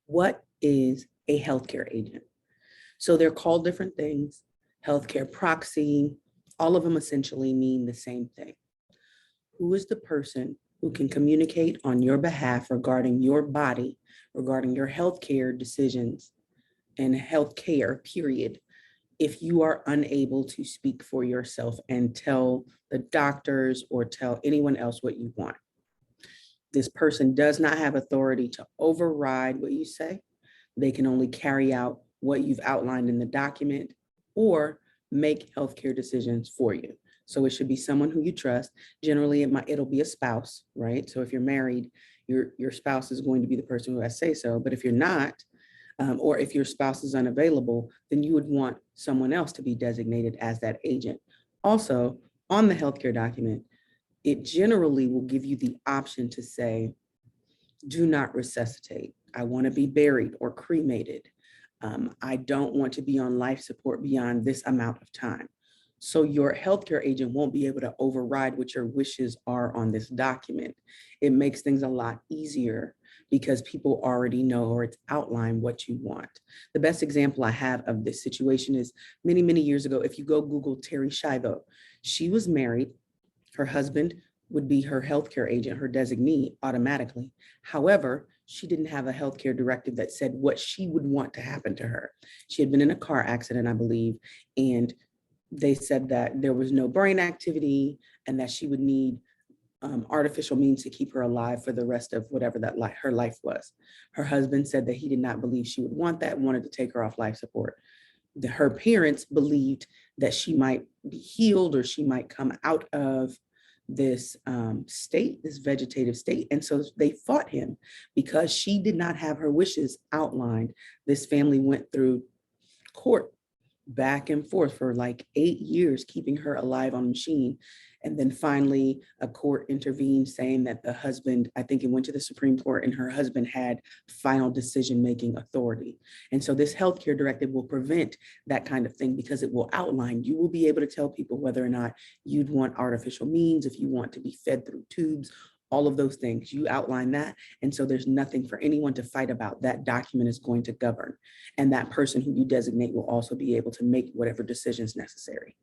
What is a healthcare agent? So they're called different things. Healthcare proxy, all of them essentially mean the same thing. Who is the person who can communicate on your behalf regarding your body, regarding your healthcare decisions and healthcare, period, if you are unable to speak for yourself and tell the doctors or tell anyone else what you want? This person does not have authority to override what you say. They can only carry out what you've outlined in the document or make healthcare decisions for you. So it should be someone who you trust. Generally, it'll be a spouse, right? So if you're married, your spouse is going to be the person who has say so. But if you're not, or if your spouse is unavailable, then you would want someone else to be designated as that agent. Also, on the healthcare document, it generally will give you the option to say, do not resuscitate. I want to be buried or cremated. I don't want to be on life support beyond this amount of time. So your healthcare agent won't be able to override what your wishes are on this document. It makes things a lot easier because people already know, or it's outlined what you want. The best example I have of this situation is many, many years ago. If you go Google Terri Schiavo, she was married. Her husband would be her healthcare agent, her designee automatically. However, she didn't have a healthcare directive that said what she would want to happen to her. She had been in a car accident, I believe, and they said that there was no brain activity and that she would need artificial means to keep her alive for the rest of whatever that her life was. Her husband said that he did not believe she would want that, wanted to take her off life support. Her parents believed that she might be healed or she might come out of this state, this vegetative state. And so they fought him because she did not have her wishes outlined. This family went through court back and forth for like 8 years, keeping her alive on a machine. And then finally, a court intervened saying that the husband, I think it went to the Supreme Court, and her husband had final decision-making authority. And so this healthcare directive will prevent that kind of thing because it will outline, you will be able to tell people whether or not you'd want artificial means, if you want to be fed through tubes, all of those things, you outline that. And so there's nothing for anyone to fight about. That document is going to govern. And that person who you designate will also be able to make whatever decisions necessary.